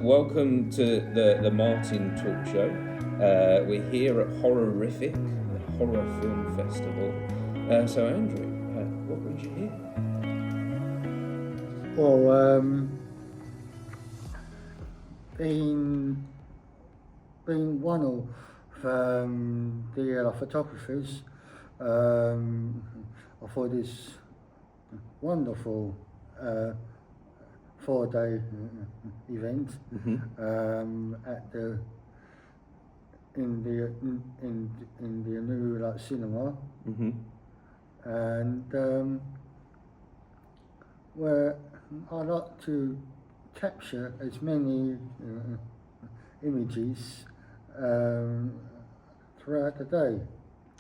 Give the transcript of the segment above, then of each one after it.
welcome to the Martin Talk Show. We're here at Horrorific, the Horror Film Festival. So Andrew, what brings you here? Well, being one of the photographers, I thought this wonderful 4-day event at the in the new cinema, and where I like to capture as many images throughout the day.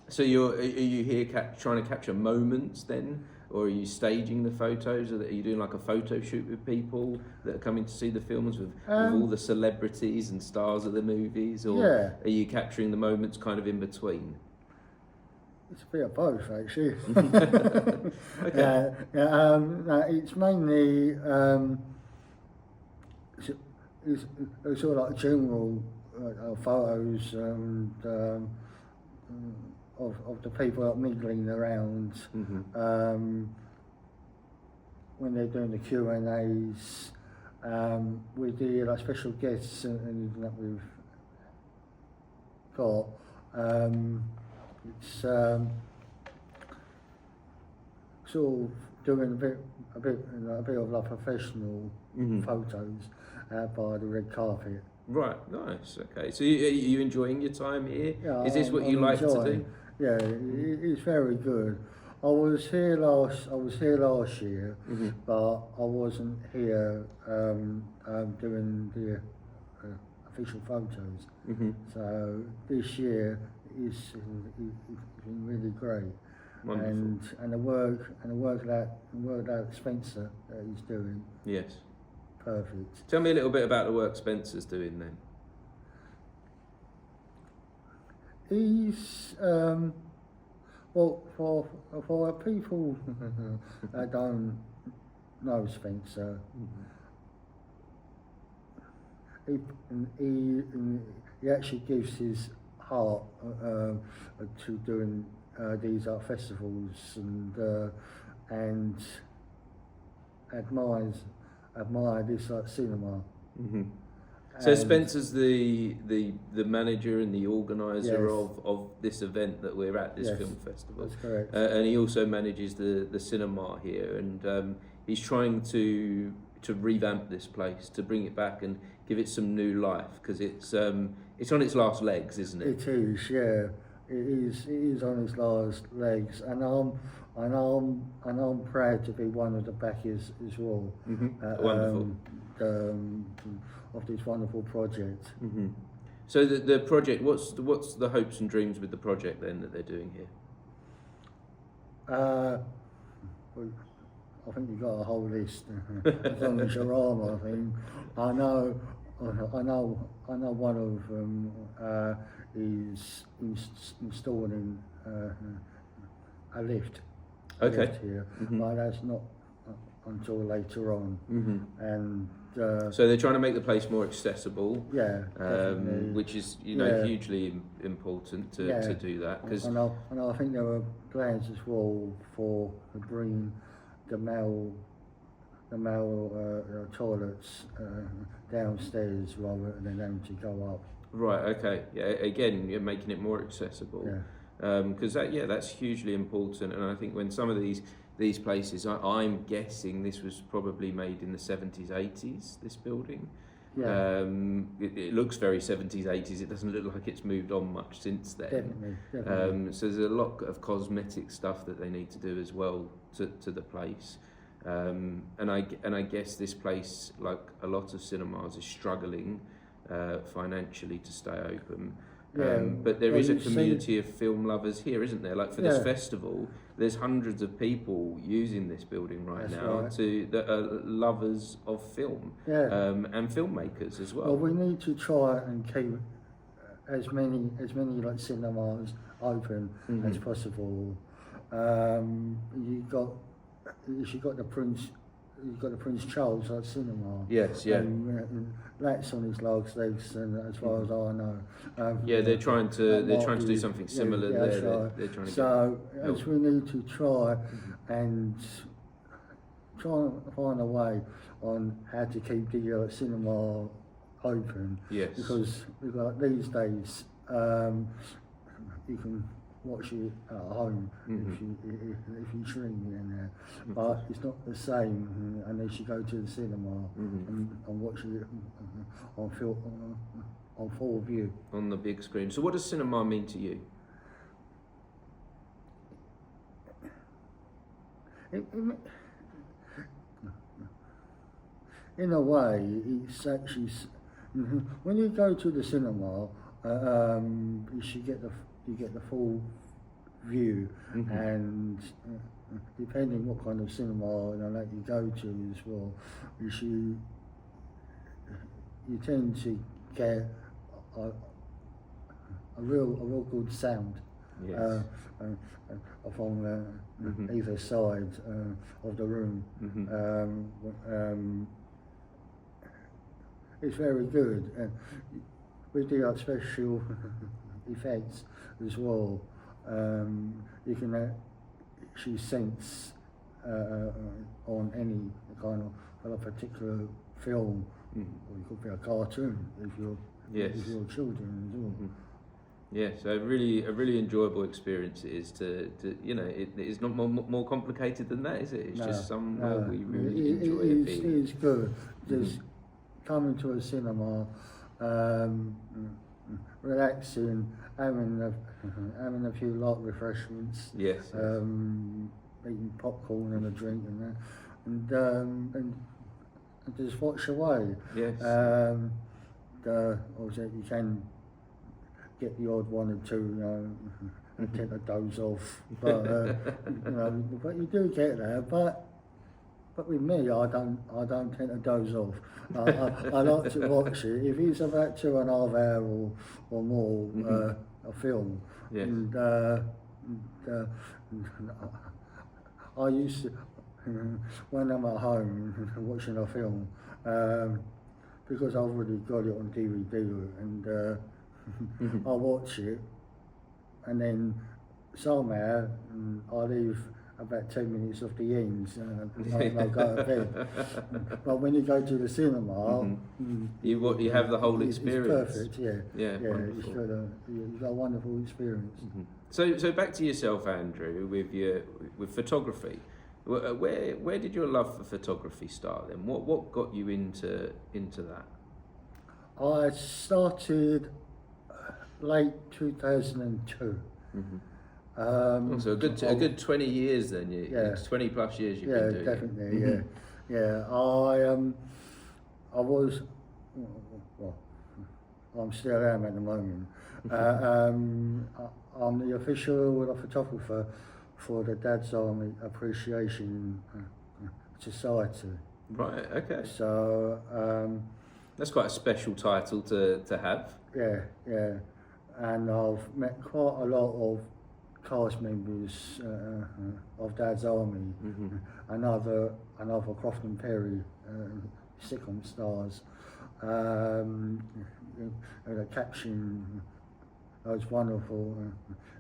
So are you here trying to capture moments then? Or are you staging the photos? Or are you doing like a photo shoot with people that are coming to see the films with all the celebrities and stars of the movies? Or are you capturing the moments kind of in between? It's a bit of both, actually. Okay. No, it's mainly it's sort of like general photos of the people mingling around when they're doing the Q&As with the special guests that we've got. It's sort of doing a bit of like professional photos out by the red carpet. Right, nice. Okay, so are you enjoying your time here? Yeah, is this what you like to do? Yeah, it's very good. I was here last year, but I wasn't here doing the official photos. So this year it's been really great. Wonderful. And the work that Spencer is doing. Yes. Perfect. Tell me a little bit about the work Spencer's doing then. He's well, for people that don't know Spencer, he actually gives his heart to doing these art festivals and admire this cinema. So Spencer's the manager and the organizer of this event that we're at, this film festival. That's correct. And he also manages the cinema here, and he's trying to revamp this place, to bring it back and give it some new life, because it's on its last legs, isn't it? It is, yeah. It is on its last legs, and I'm proud to be one of the backers as well. Wonderful. Of this wonderful project. So the project, what's the hopes and dreams with the project then that they're doing here? I think you've got a whole list. As long as you're on, I think. I know one of them is installing a lift. Okay. Lift here, but that's not until later on. And so they're trying to make the place more accessible. Yeah, which is hugely important to do that, because and I think there were plans as well for bringing the male toilets downstairs rather than them to go up. Right. Okay. Yeah. Again, you're making it more accessible. Because that's hugely important, and I think when some of these places, I'm guessing this was probably made in the 70s, 80s, this building. It looks very 70s, 80s. It doesn't look like it's moved on much since then. Definitely. So there's a lot of cosmetic stuff that they need to do as well to the place. And I guess this place, like a lot of cinemas, is struggling financially to stay open. But there is a community of film lovers here, isn't there? Like for this festival, there's hundreds of people using this building now that are lovers of film and filmmakers as well. Well, we need to try and keep as many like cinemas open as possible. You got the Prince you've got the Prince Charles cinema. Yes, yeah. And that's on his last legs, and as far as I know. Yeah, they're trying to do something similar yeah, there. right. They're trying to so get as we need to try and find a way on how to keep the cinema open. Yes. Because like these days, you can watch it at home if you stream it in there, but it's not the same unless you go to the cinema and watch it on full view. On the big screen. So what does cinema mean to you? In a way, it's actually when you go to the cinema, you get the full view, and depending what kind of cinema that you go to as well, you tend to get a real good sound. Yes. From either side of the room. It's very good. We do like special effects as well. You can actually sense on any kind of a particular film, or it could be a cartoon if you're children as well. Yeah, so a really enjoyable experience it is to it is not more complicated than that, is it? It's just somewhere we really enjoy it being. It is good. Just coming to a cinema, relaxing, having a few light refreshments. Yes. Eating popcorn and a drink and that, and just watch away. Yes. Obviously you can get the odd one or two, and tend to doze off, but but you do get there. But with me, I don't tend to doze off. I like to watch it. If it's about 2.5 hours or more, a film, yes. and I used to when I'm at home watching a film, because I've already got it on DVD and. I watch it, and then somehow I leave about 10 minutes off the ends, and I go to bed. But when you go to the cinema, you have the whole experience. It's perfect, yeah. You've got a wonderful experience. So back to yourself, Andrew, with photography. Where did your love for photography start then? What got you into that? I started late 2002. So a good 20 years then. It's 20 plus years you've been doing definitely, it. Yeah. I was, well, I'm still am at the moment. I'm the official photographer for the Dad's Army Appreciation Society. Right. Okay. So that's quite a special title to have. Yeah. And I've met quite a lot of cast members of Dad's Army, another Crofton Perry sitcom stars, capturing those wonderful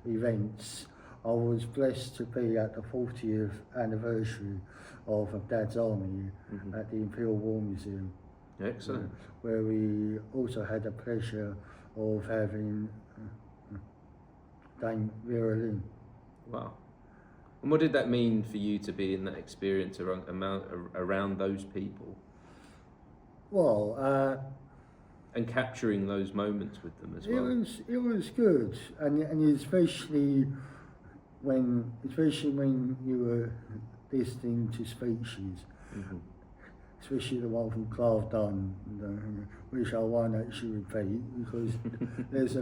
events. I was blessed to be at the 40th anniversary of Dad's Army at the Imperial War Museum. Excellent. Where we also had the pleasure of having Dame Vera Lynn. Wow. And what did that mean for you to be in that experience around those people? Well, and capturing those moments with them as well. It was good, and especially when you were listening to speeches, especially the one from Clive Dunn, which I won't actually repeat because there's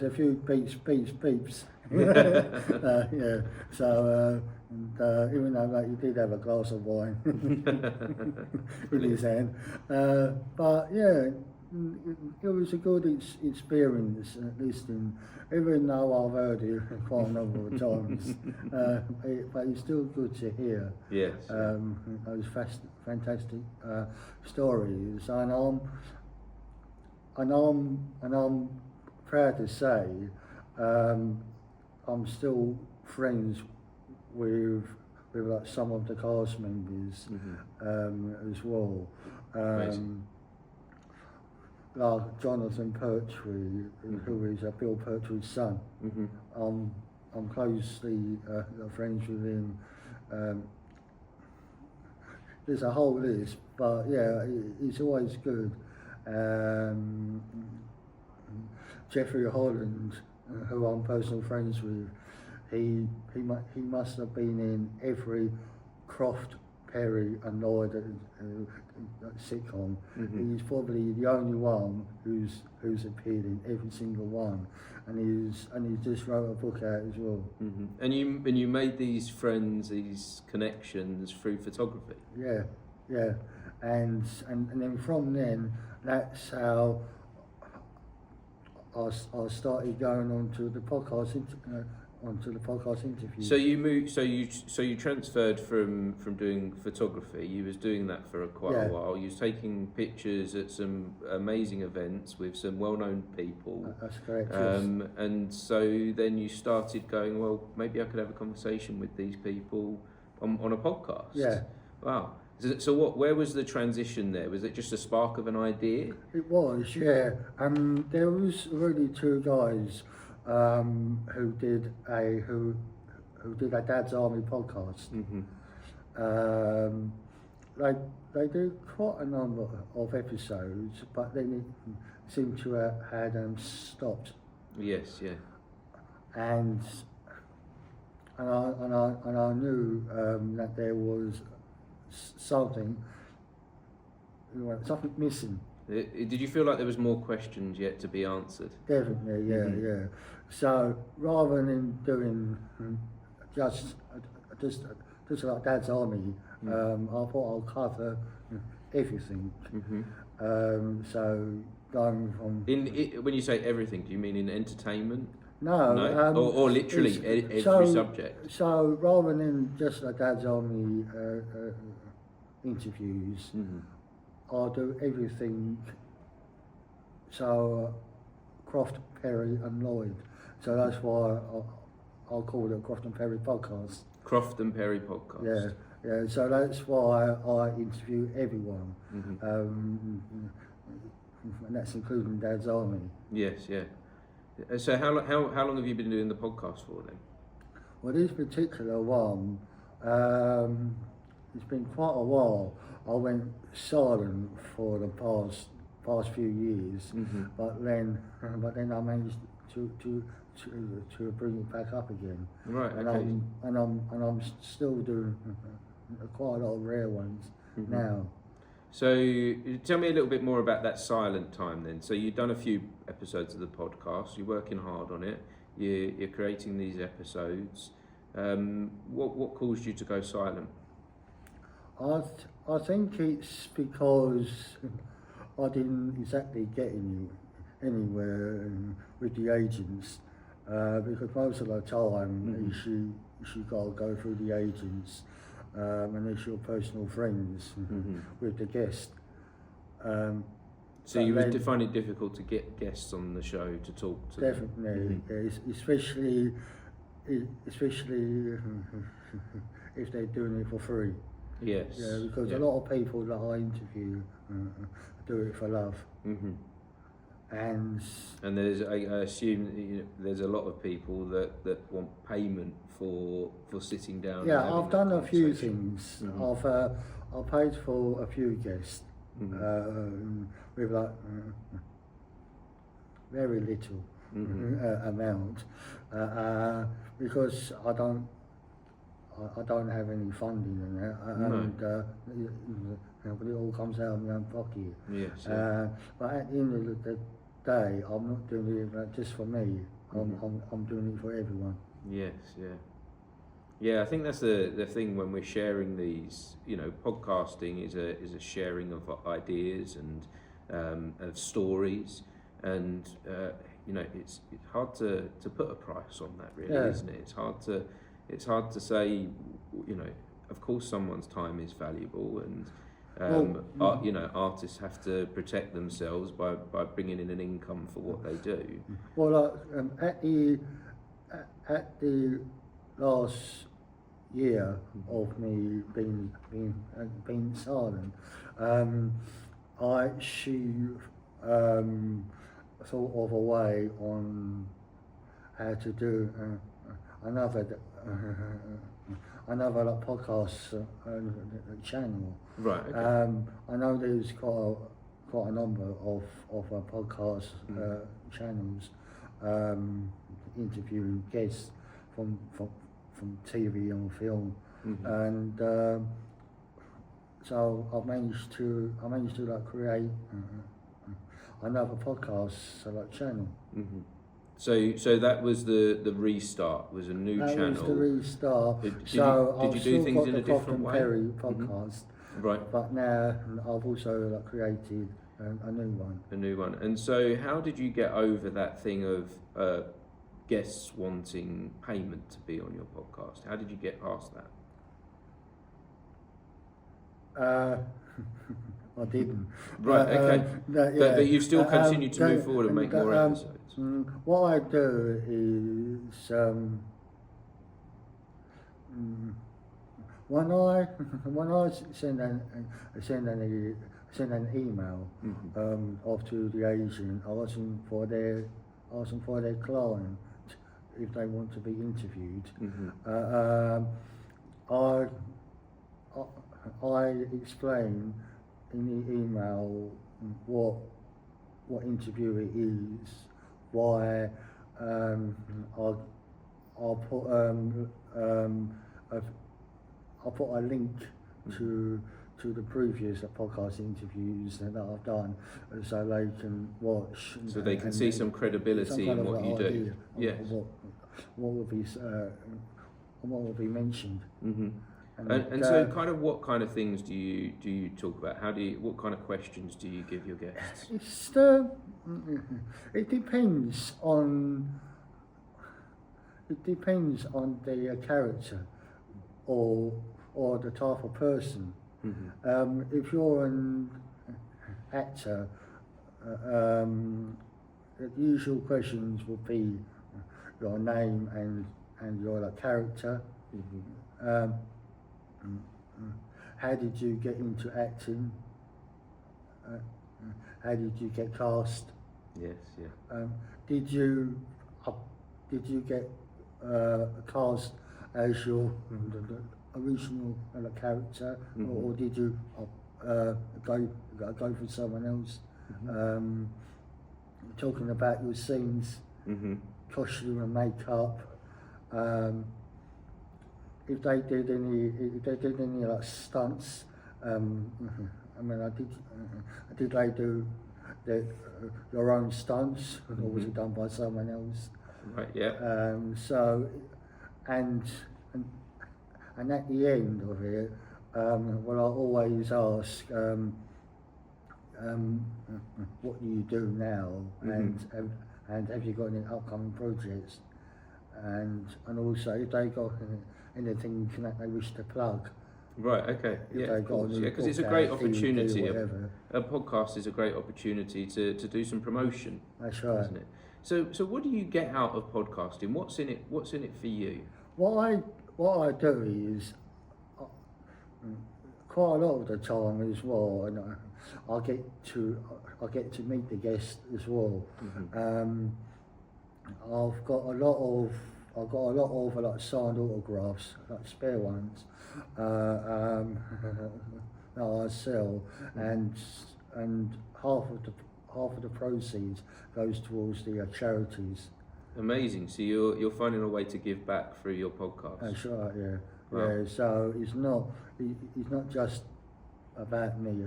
a few beeps. Yeah. So even though he did have a glass of wine in his hand, but yeah, it was a good experience, listening, even though I've heard it quite a number of times. But it's still good to hear. Yes. Those fantastic stories, and I'm proud to say I'm still friends with like some of the cast members as well. Like Jonathan Pertwee, who is Bill Pertwee's son. I'm closely friends with him. There's a whole list, but yeah, it's always good. Jeffrey Holland, who I'm personal friends with, he must have been in every Croft, Perry and Lloyd sitcom. He's probably the only one who's appeared in every single one, and he's just wrote a book out as well. And you made these friends, these connections through photography. Yeah, and then from then, that's how I started going on to the podcast interviews. So you moved. So you transferred from doing photography. You was doing that for quite a while. You was taking pictures at some amazing events with some well-known people. That's correct. And so then you started going, well, maybe I could have a conversation with these people on a podcast. Yeah. Wow. So where was the transition there? Was it just a spark of an idea? It was, yeah. There was really two guys who did a Dad's Army podcast. They do quite a number of episodes, but then it seemed to have had stopped. Yes, yeah. And I knew that there was something missing. Did you feel like there was more questions yet to be answered? Definitely, yeah. So rather than doing just like Dad's Army, I thought I'll cover everything. So going from when you say everything, do you mean in entertainment? No, or literally every subject. So rather than just like Dad's Army interviews, I'll do everything. So Croft, Perry and Lloyd. So that's why I'll call it a Croft and Perry podcast. Croft and Perry podcast. Yeah. So that's why I interview everyone, and that's including Dad's Army. Yes, yeah. So how long have you been doing the podcast for then? Well, this particular one, it's been quite a while. I went silent for the past few years, but then I managed to bring it back up again. Right. And okay. I'm still doing quite a lot of rare ones now. So tell me a little bit more about that silent time then. So you've done a few episodes of the podcast. You're working hard on it. You're creating these episodes. What caused you to go silent? I think it's because I didn't exactly get anywhere with the agents, because most of the time you got to go through the agents, and it's your personal friends with the guest. So you would find it difficult to get guests on the show to talk to definitely, them? especially if they're doing it for free. Yes. Yeah, because a lot of people that I interview do it for love. And there's, I assume, there's a lot of people that want payment for sitting down. Yeah, and I've done a few things. I've paid for a few guests with like very little amount because I don't have any funding in that, but it all comes out of my own pocket. Yes. But at the end of the day, I'm not doing it just for me. I'm doing it for everyone. Yes, yeah. Yeah, I think that's the thing when we're sharing these. Podcasting is a sharing of ideas of stories, and it's hard to put a price on that, really, isn't it? It's hard to say, of course someone's time is valuable, and artists have to protect themselves by bringing in an income for what they do. Well, at the last year of me being silent, I actually thought of a way on how to do another like, podcast channel. Right. Okay. I know there's quite a number of podcast channels interviewing guests from TV and film, and so I've managed to like create another podcast like channel. So that was the restart. Was a new channel. That was the restart. Did you do things in a different way? Perry podcast, right? But now I've also like created a new one. A new one. And so, how did you get over that thing of guests wanting payment to be on your podcast? How did you get past that? I didn't. Right. Okay. But you've still continued to move forward and make more episodes. What I do is when I send an email off to the agent, asking for their client if they want to be interviewed. I explain in the email what interview it is, why I'll put a link to the previous podcast interviews that I've done, so they can watch. So they can see some credibility in what you do. Yes. What will be mentioned. And so, kind of, what kind of things do you talk about? What kind of questions do you give your guests? It depends on the character or the type of person. If you're an actor, the usual questions would be your name and your character. How did you get into acting? How did you get cast? Yes, yeah. Did you get cast as your original character, or did you go for someone else? Talking about your scenes, costume and makeup. If they did any like stunts, I mean, did they do your own stunts, or was it done by someone else? Right. Yeah. So, and at the end of it, well, I always ask, what do you do now, and have you got any upcoming projects, and also if they got anything that they wish to plug. Right, okay. Yeah, of course. Yeah, because it's a great opportunity. A podcast is a great opportunity to do some promotion. That's right. Isn't it? So what do you get out of podcasting? What's in it for you? What I do is quite a lot of the time as well, and I get to meet the guest as well. I've got a lot of like signed autographs, like spare ones, that I sell, and half of the proceeds goes towards the charities. Amazing. So you're finding a way to give back through your podcast. That's right. Yeah. Wow. Yeah. So it's not just about me,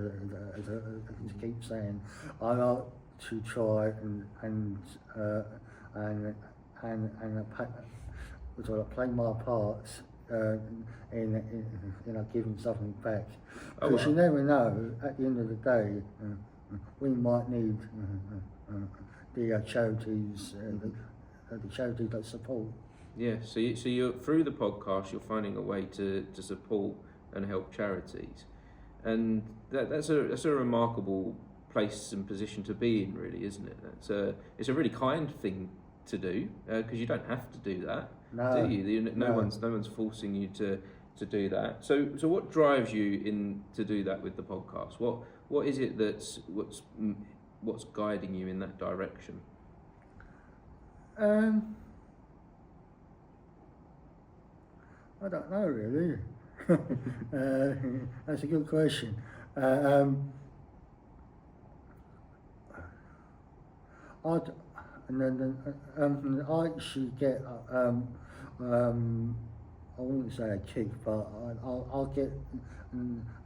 as I keep saying. I like to try and play my part in giving something back. Because you never know, at the end of the day, we might need the charities, the charities that support. Yeah, so you're through the podcast, you're finding a way to support and help charities, and that's a remarkable place and position to be in, really, isn't it? It's a really kind thing to do, because you don't have to do that, do you? No one's forcing you to do that. So what drives you in to do that with the podcast? What is it what's guiding you in that direction? I don't know, really. That's a good question. I actually get, I wouldn't say a kick, but I'll get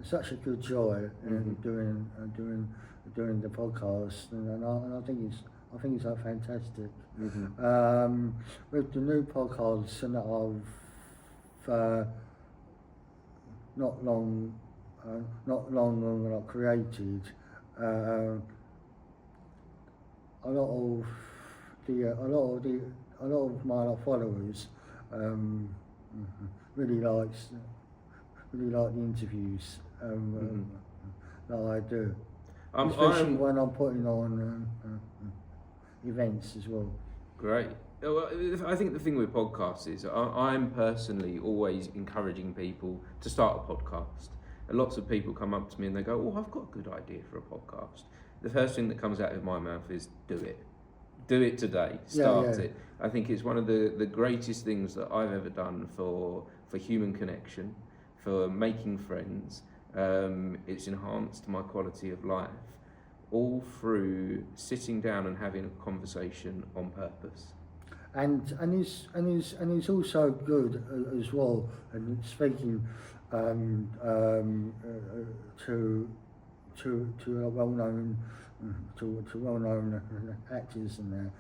such a good joy in doing the podcast, and I think it's fantastic. Mm-hmm. With the new podcast that I've not long ago created, a lot of my followers really like the interviews that I do, especially when I'm putting on events as well. Great. Well, I think the thing with podcasts is I'm personally always encouraging people to start a podcast. And lots of people come up to me and they go, "Oh, I've got a good idea for a podcast." The first thing that comes out of my mouth is, "Do it. Do it today. Start it." I think it's one of the greatest things that I've ever done for human connection, for making friends. It's enhanced my quality of life, all through sitting down and having a conversation on purpose. And it's also good as well. And speaking to well-known actors and that,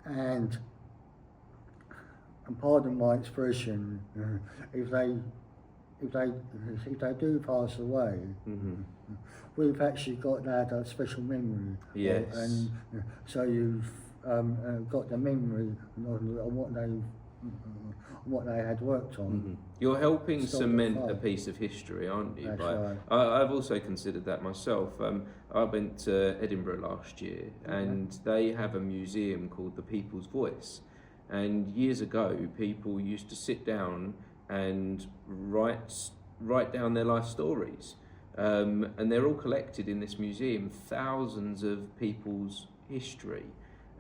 and pardon my expression, if they do pass away, we've actually got that special memory. Yes. And so you've got the memory on what they had worked on. You're helping cement a piece of history, aren't you? That's right. I've also considered that myself. I went to Edinburgh last year, and they have a museum called the People's Voice. And years ago, people used to sit down and write down their life stories, and they're all collected in this museum. Thousands of people's history,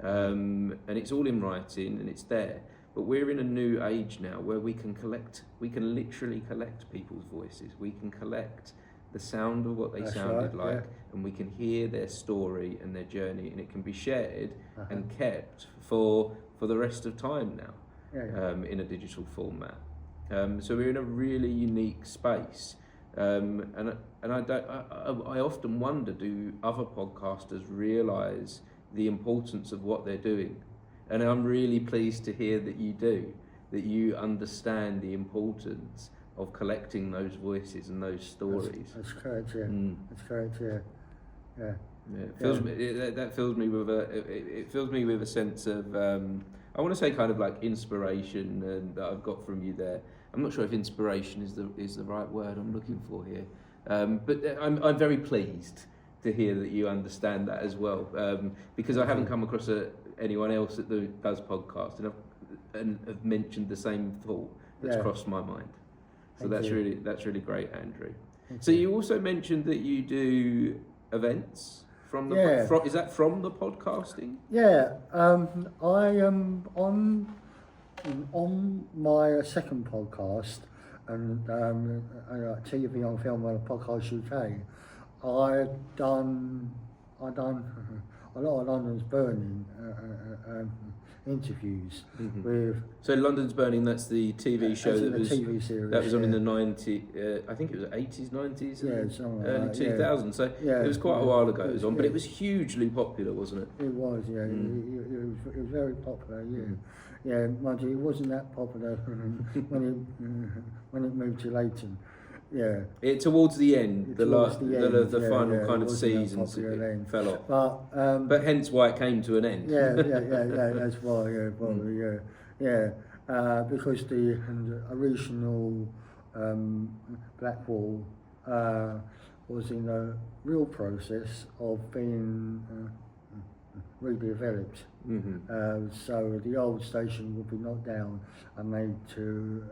and it's all in writing, and it's there. But we're in a new age now where we can literally collect people's voices. We can collect the sound of what they sounded like, and we can hear their story and their journey, and it can be shared and kept for the rest of time now, in a digital format. So we're in a really unique space, and I often wonder, do other podcasters realise the importance of what they're doing? And I'm really pleased to hear that you do, that you understand the importance of collecting those voices and those stories. That's correct, yeah. That's correct, yeah. That fills me with a sense of I want to say kind of like inspiration, and that I've got from you there. I'm not sure if inspiration is the right word I'm looking for here, but I'm very pleased to hear that you understand that as well, because I haven't come across anyone else that does podcast and have mentioned the same thought that's crossed my mind. So that's really great, Andrew. So you also mentioned that you do events from the is that from the podcasting? Yeah, I am on my second podcast, and TV on Film on Podcast UK. I done a lot of London's Burning interviews with. So London's Burning, that's the TV show that was TV series, that was on in the 90s. I think it was 80s, 90s, early 2000s. So it was quite a while ago it was on, but it was hugely popular, wasn't it? It was, yeah. It was very popular, yeah. Yeah, mind you, it wasn't that popular when it moved to Leighton. yeah. It towards the end, the yeah, final yeah, kind it of wasn't that seasons, popular it then. fell off. But Hence why it came to an end. yeah, that's why, yeah, probably, yeah. Because the original Blackwall was in a real process of being redeveloped. So the old station would be knocked down and made to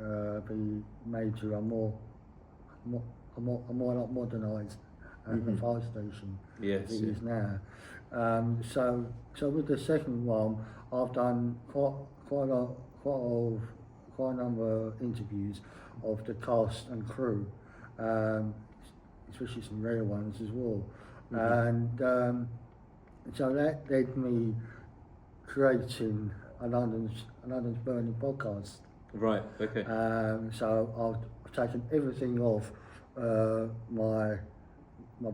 a more modernised fire station Yes, as it is now. So with the second one, I've done quite a number of interviews of the cast and crew, especially some rare ones as well. And so that led me creating a London's Burning podcast. Right. Okay. So I've taken everything off my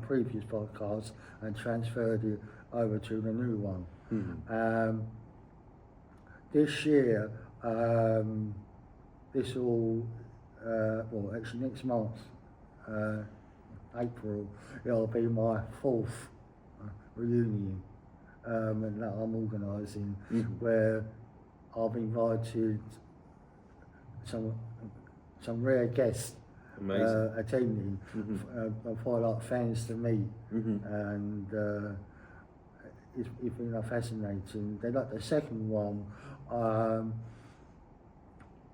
previous podcast and transferred it over to the new one. This year, this will, well, actually next month, April, it'll be my 4th reunion and that I'm organising, where I've invited some rare guests attending, quite like fans to meet, and it's been fascinating. They like the second one,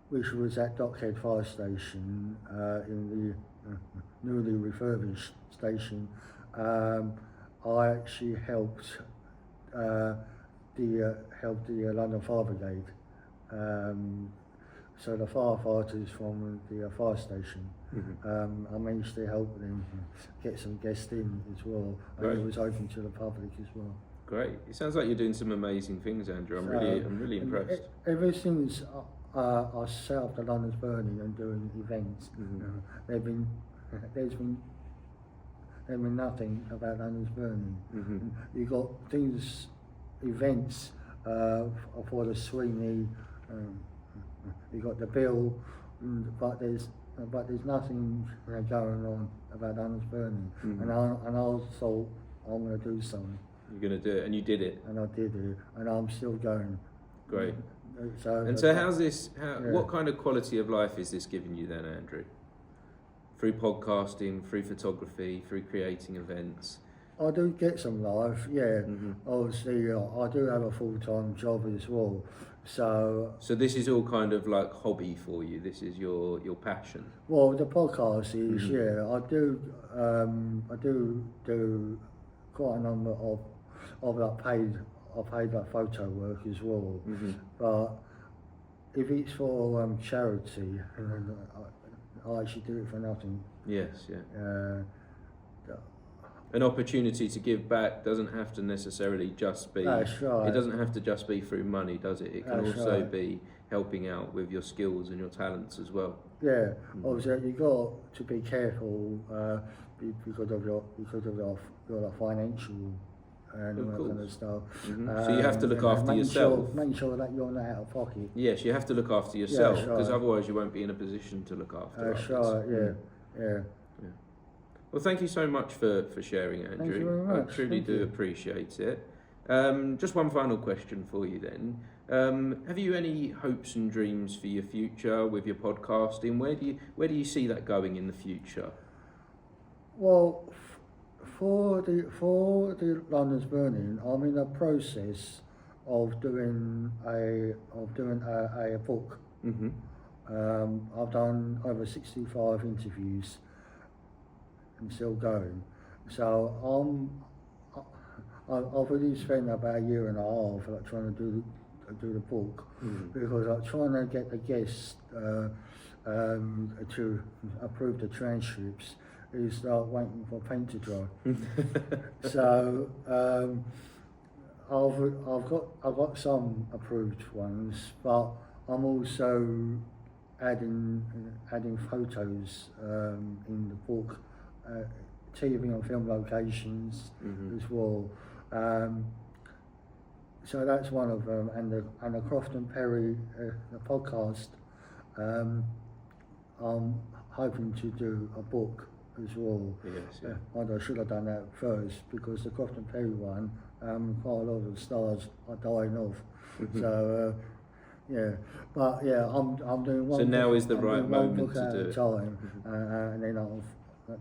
which was at Dockhead Fire Station in the newly refurbished station. I actually helped the London Fire Brigade. So the firefighters from the fire station, I managed to help them get some guests in as well, and Right. it was open to the public as well. Great. It sounds like you're doing some amazing things, Andrew. I'm really impressed. Ever since I set up the London's Burning and doing events, there's been nothing about London's Burning. You got events for the Sweeney. You got the bill, but there's nothing going on about London's Burning. And I thought I'm going to do something. You're going to do it, and you did it. And I did it, and I'm still going. Great. So how's this? What kind of quality of life is this giving you then, Andrew? Through podcasting, through photography, through creating events. I do get some life, yeah. Obviously, I do have a full-time job as well. So this is all kind of like hobby for you. This is your passion. Well, the podcast is, yeah. I do quite a number of like paid like photo work as well. But if it's for charity, I actually do it for nothing. Yes, yeah. An opportunity to give back doesn't have to necessarily just be. That's right. It doesn't have to just be through money, does it? It can That's also right. be helping out with your skills and your talents as well. Yeah, obviously you got to be careful because of your financial and all that kind of stuff. So you have to look after yourself. Make sure that you're not out of pocket. Yes, you have to look after yourself, Yeah, because right. otherwise you won't be in a position to look after That's others. right. Yeah. Well, thank you so much for sharing, Andrew. Thank you very much. I truly Thank do you. appreciate it. Just one final question for you then. Have you any hopes and dreams for your future with your podcasting? Where do you see that going in the future? Well, for the London's Burning, I'm in the process of doing a book. I've done over 65 interviews and still going. So I've really spent about a year and a half like trying to do the book, because I'm trying to get the guests to approve the transcripts is like waiting for paint to dry. So I've got some approved ones, but I'm also adding photos in the book, TV and film locations as well. So that's one of them, and the Croft and Perry the podcast. I'm hoping to do a book as well. Yes, yeah. And I should have done that first, because the Crofton Perry one, quite a lot of the stars are dying off. So yeah, but yeah, I'm doing one. So now book, is the I'm right doing one moment book to at do a it. time, and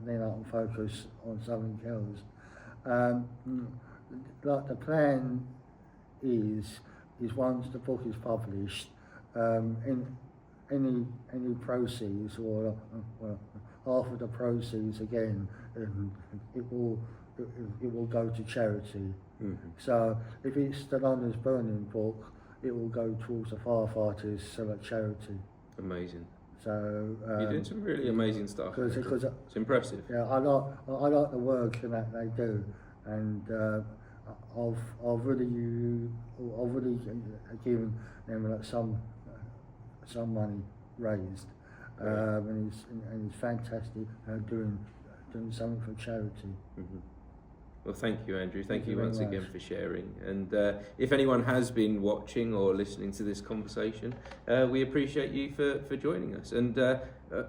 then I'll focus on something else. Like the plan is once the book is published, in any proceeds, or half of the proceeds again, it will go to charity. So if it's the London's Burning book, it will go towards the firefighters, so at charity. Amazing. So You're doing some really amazing stuff. Because It's impressive. yeah, I like the work that they do, and I've really given them like some money raised, and it's fantastic doing something for charity. Well, thank you, Andrew. Thank you very once much. again for sharing. And if anyone has been watching or listening to this conversation, we appreciate you for joining us. And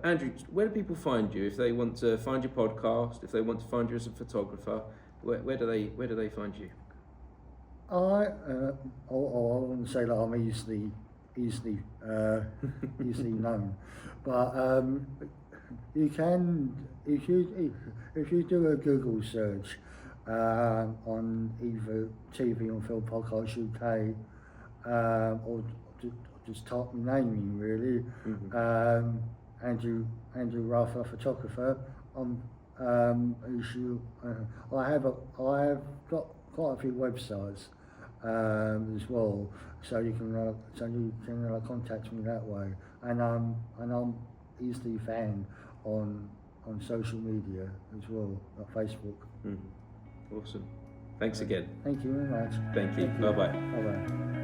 Andrew, where do people find you if they want to find your podcast? If they want to find you as a photographer, where do they find you? I wouldn't say that I'm easily known, but you can, if you do a Google search on either TV or Film Podcast UK, or just type my name in really, Andrew Ruff, a photographer. I have got quite a few websites as well, so you can contact me that way, and I'm easily found on social media as well, like Facebook. Awesome. Thanks again. Thank you very much. Thank you. Bye bye. Bye bye.